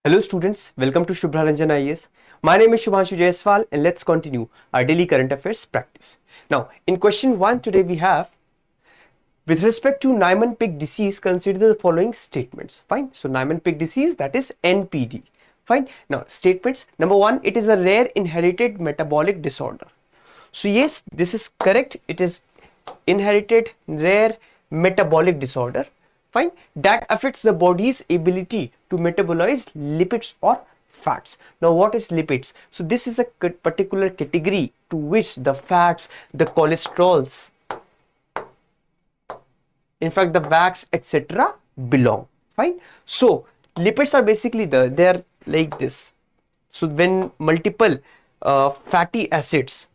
Hello students, welcome to Shubhra Ranjan IAS. My name is Shubhanshu Jaiswal and let's continue our daily current affairs practice. Now, in question 1 today we have, with respect to Niemann-Pick disease, consider the following statements. Fine. So, Niemann-Pick disease, that is NPD. Fine. Now, statements. Number 1, it is a rare inherited metabolic disorder. So, yes, this is correct. It is inherited rare metabolic disorder. Fine, that affects the body's ability to metabolize lipids or fats. Now, what is lipids? So, this is a particular category to which the fats, the cholesterols, in fact, the wax, etc., belong. Fine. So, lipids are basically they are like this. So, when multiple fatty acids,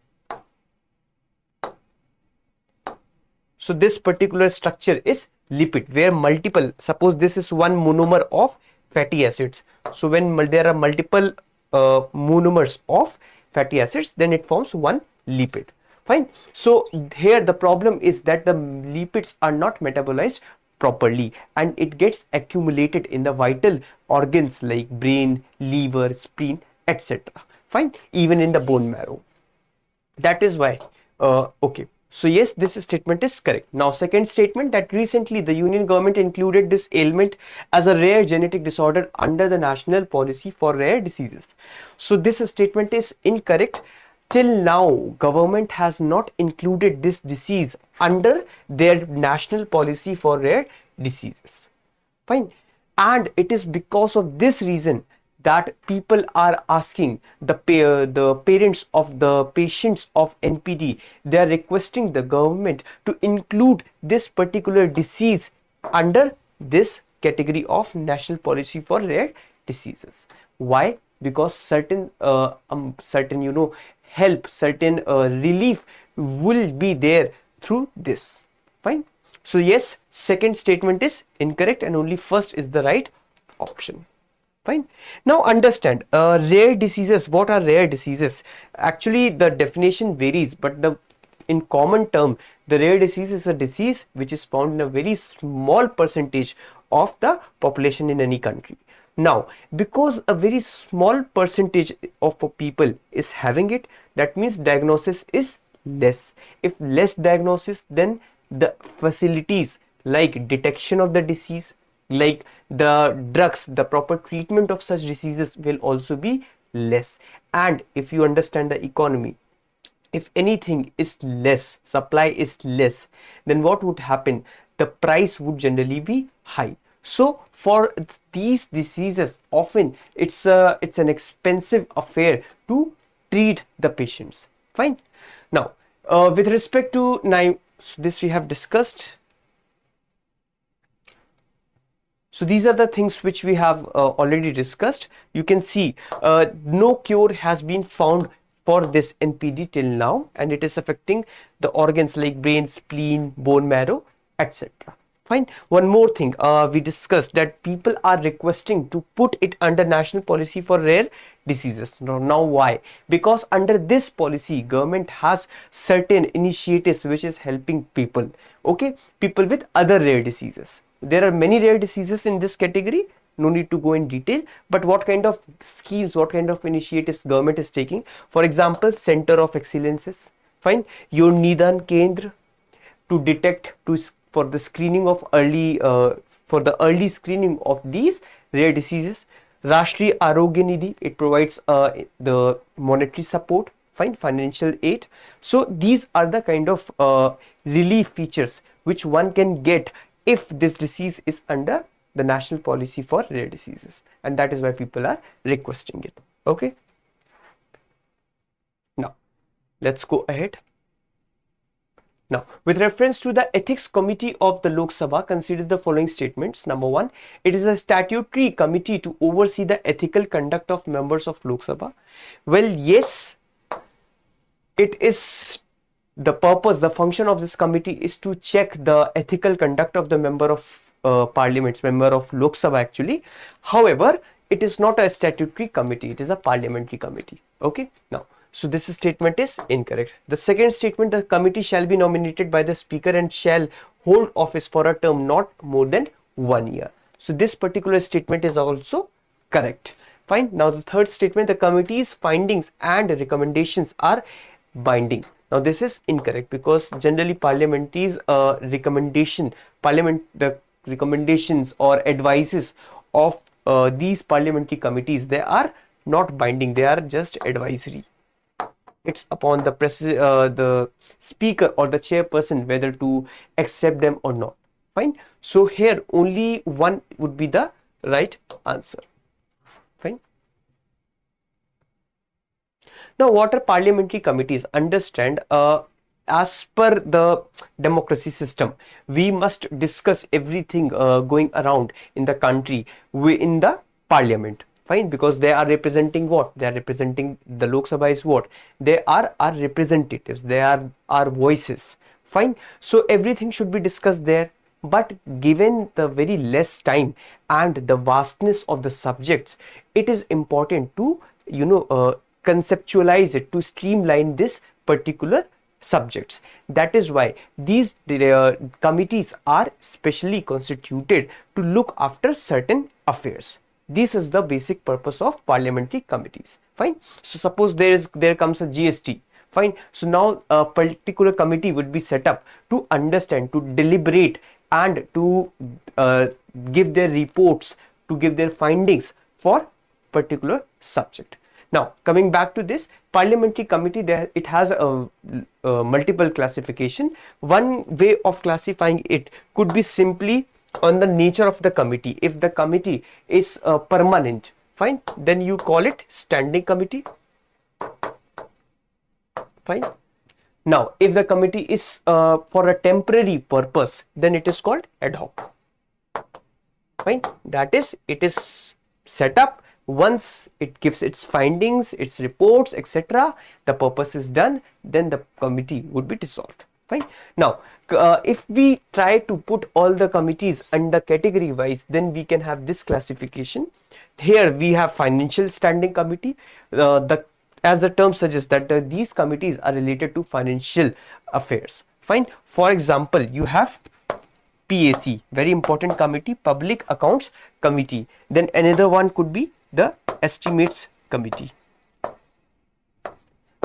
so this particular structure is lipid, where multiple, suppose this is one monomer of fatty acids. So when there are multiple monomers of fatty acids, then it forms one lipid. Fine. So here the problem is that the lipids are not metabolized properly and it gets accumulated in the vital organs like brain, liver, spleen, etc. Fine. Even in the bone marrow. That is why okay. So yes, this statement is correct. Now, second statement, that recently the union government included this ailment as a rare genetic disorder under the national policy for rare diseases. So this statement is incorrect. Till now, government has not included this disease under their national policy for rare diseases. Fine. And it is because of this reason that people are asking the parents of the patients of NPD, they are requesting the government to include this particular disease under this category of national policy for rare diseases. Why? Because certain help, certain relief will be there through this. Fine. So yes, second statement is incorrect and only first is the right option. Fine. Now understand rare diseases. What are rare diseases? Actually, the definition varies, but in common term, the rare disease is a disease which is found in a very small percentage of the population in any country. Now, because a very small percentage of people is having it, that means diagnosis is less. If less diagnosis, then the facilities like detection of the disease, like the drugs, the proper treatment of such diseases will also be less. And if you understand the economy, if anything is less, supply is less, then what would happen? The price would generally be high. So for these diseases, often it's an expensive affair to treat the patients. Fine. Now, with respect to this we have discussed. So these are the things which we have already discussed. You can see no cure has been found for this NPD till now, and it is affecting the organs like brain, spleen, bone marrow, etc. Fine. One more thing we discussed, that people are requesting to put it under national policy for rare diseases. Now why? Because under this policy, government has certain initiatives which is helping people. Okay, people with other rare diseases. There are many rare diseases in this category, no need to go in detail, but what kind of schemes, what kind of initiatives government is taking? For example, Center of Excellences, fine, your Nidan Kendra to detect, for the screening of for the early screening of these rare diseases. Rashtriya Arogya Nidhi, it provides the monetary support, fine, financial aid. So these are the kind of relief features which one can get if this disease is under the national policy for rare diseases, and that is why people are requesting it. Okay. Now, let's go ahead. Now, with reference to the Ethics Committee of the Lok Sabha, consider the following statements. Number 1, it is a statutory committee to oversee the ethical conduct of members of Lok Sabha. Well, yes, it is. The purpose, the function of this committee is to check the ethical conduct of the member of parliament, member of Lok Sabha actually. However, it is not a statutory committee, it is a parliamentary committee. Okay. Now, so this statement is incorrect. The second statement, the committee shall be nominated by the speaker and shall hold office for a term not more than 1 year. So this particular statement is also correct. Fine. Now the third statement, the committee's findings and recommendations are binding. Now this is incorrect, because generally parliamentaries the recommendations or advices of these parliamentary committees, they are not binding, they are just advisory. It's upon the speaker or the chairperson whether to accept them or not. Fine. So here only one would be the right answer. Fine. Now, what are parliamentary committees? Understand, as per the democracy system, we must discuss everything going around in the country in the parliament. Fine, because they are representing what? They are representing the Lok Sabha is what? They are our representatives. They are our voices. Fine. So everything should be discussed there. But given the very less time and the vastness of the subjects, it is important to conceptualize it, to streamline this particular subjects. That is why these committees are specially constituted to look after certain affairs. This is the basic purpose of parliamentary committees. Fine. So suppose there comes a GST. Fine. So now a particular committee would be set up to understand, to deliberate, and to give their reports, to give their findings for particular subject. Now coming back to this parliamentary committee, it has a multiple classification. One way of classifying it could be simply on the nature of the committee. If the committee is permanent, fine, then you call it standing committee. Fine. Now, if the committee is for a temporary purpose, then it is called ad hoc. Fine. That is, it is set up once it gives its findings, its reports, etc. The purpose is done, then the committee would be dissolved. Fine. Now, if we try to put all the committees under category wise, then we can have this classification. Here we have financial standing committee. As the term suggests, that these committees are related to financial affairs. Fine. For example, you have PAC, very important committee, Public Accounts Committee. Then another one could be the Estimates Committee.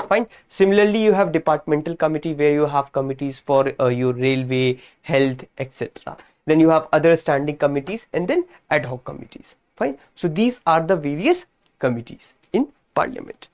Fine. Similarly, you have departmental committee, where you have committees for your railway, health, etc. Then you have other standing committees, and then ad hoc committees. Fine. So these are the various committees in parliament.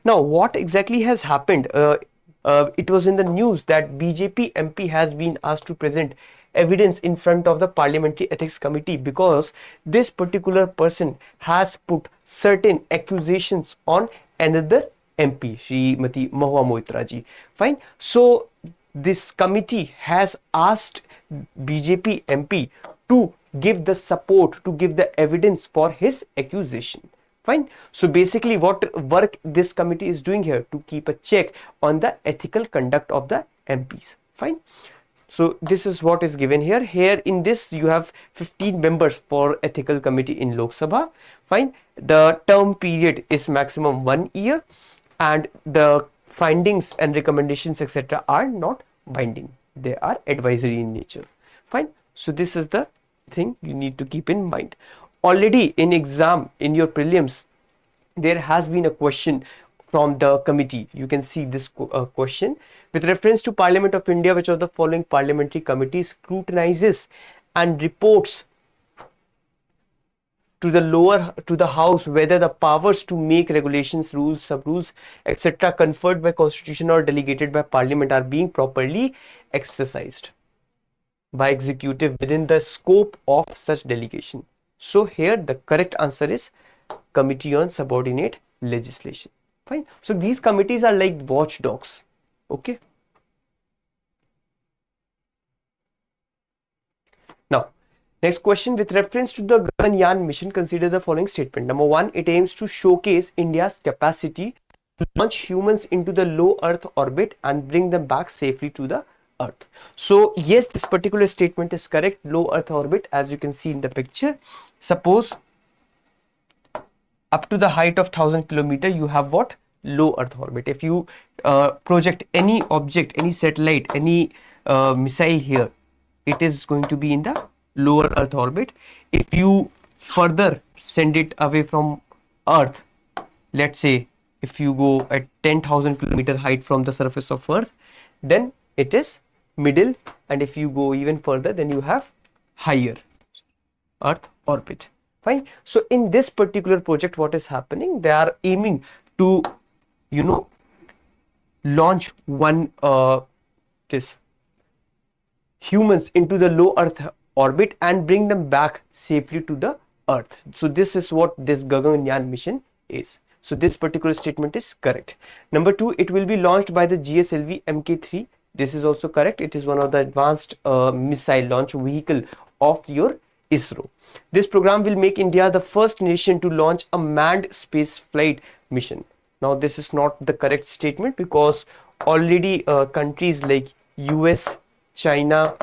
Now, what exactly has happened? It was in the news that BJP MP has been asked to present evidence in front of the Parliamentary Ethics Committee, because this particular person has put certain accusations on another MP, Srimati Mahua Moitra ji. Fine. So this committee has asked BJP MP to give the support, to give the evidence for his accusation. Fine. So basically what work this committee is doing here, to keep a check on the ethical conduct of the MPs. Fine. So this is what is given here. Here in this you have 15 members for ethical committee in Lok Sabha. Fine. The term period is maximum 1 year, and the findings and recommendations etc. are not binding. They are advisory in nature. Fine. So this is the thing you need to keep in mind. Already in exam, in your prelims, there has been a question from the committee. You can see this question. With reference to Parliament of India, which of the following parliamentary committees scrutinizes and reports to the House whether the powers to make regulations, rules, sub-rules, etc. conferred by Constitution or delegated by Parliament are being properly exercised by executive within the scope of such delegation. So here the correct answer is Committee on Subordinate Legislation. Fine. So these committees are like watchdogs. Okay. Now, next question. With reference to the Gaganyaan Mission, consider the following statement. Number 1, it aims to showcase India's capacity to launch humans into the low Earth orbit and bring them back safely to the Earth. So yes, this particular statement is correct. Low Earth orbit, as you can see in the picture. Suppose up to the height of 1000 kilometers, you have what? Low Earth orbit. If you project any object, any satellite, any missile here, it is going to be in the lower Earth orbit. If you further send it away from Earth, let's say if you go at 10,000 kilometer height from the surface of Earth, then it is middle, and if you go even further, then you have higher Earth orbit. Fine. So in this particular project, what is happening? They are aiming to, you know, launch one this humans into the low Earth orbit and bring them back safely to the Earth. So this is what this Gaganyaan mission is. So this particular statement is correct. Number 2, it will be launched by the GSLV Mk3. This is also correct. It is one of the advanced missile launch vehicle of your ISRO. This program will make India the first nation to launch a manned space flight mission. Now this is not the correct statement, because already countries like US, China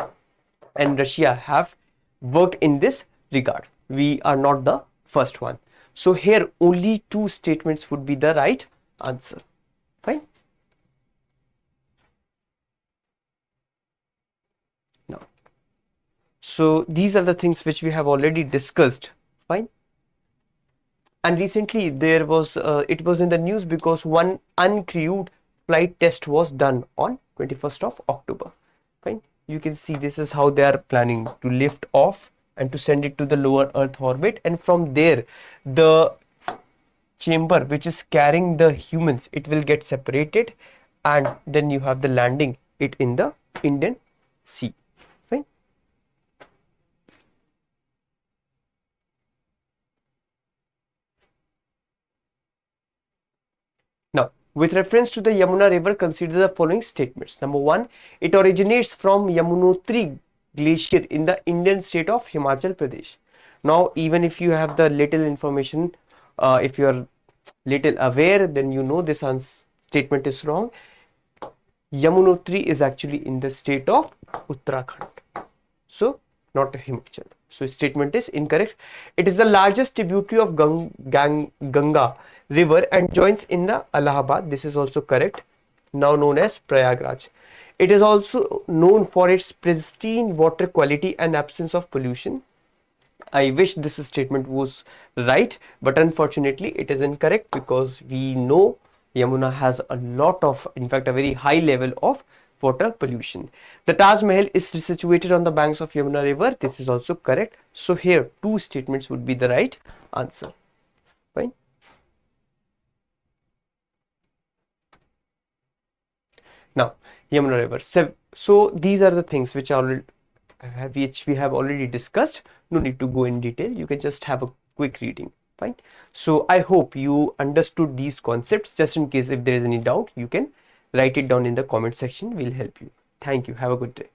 and Russia have worked in this regard. We are not the first one. So here only 2 statements would be the right answer. Fine. Now, so these are the things which we have already discussed. Fine. And recently there was it was in the news because one uncrewed flight test was done on 21st of October. Fine. You can see this is how they are planning to lift off and to send it to the lower Earth orbit, and from there the chamber which is carrying the humans, it will get separated, and then you have the landing it in the Indian Sea. Fine. Now, with reference to the Yamuna river, consider the following statements. Number 1, it originates from Yamunotri glacier in the Indian state of Himachal Pradesh. Now, even if you have the little information, if you are little aware, then you know this statement is wrong. Yamunotri is actually in the state of Uttarakhand, so not Himachal. So statement is incorrect. It is the largest tributary of Ganga river and joins in the Allahabad. This is also correct. Now known as Prayagraj. It is also known for its pristine water quality and absence of pollution. I wish this statement was right, but unfortunately it is incorrect, because we know Yamuna has a lot of, in fact, a very high level of water pollution. The Taj Mahal is situated on the banks of Yamuna river. This is also correct. So here 2 statements would be the right answer. Fine. Now, Yamuna river. So these are the things which we have already discussed. No need to go in detail. You can just have a quick reading. Fine. So I hope you understood these concepts. Just in case if there is any doubt, you can write it down in the comment section. We'll help you. Thank you. Have a good day.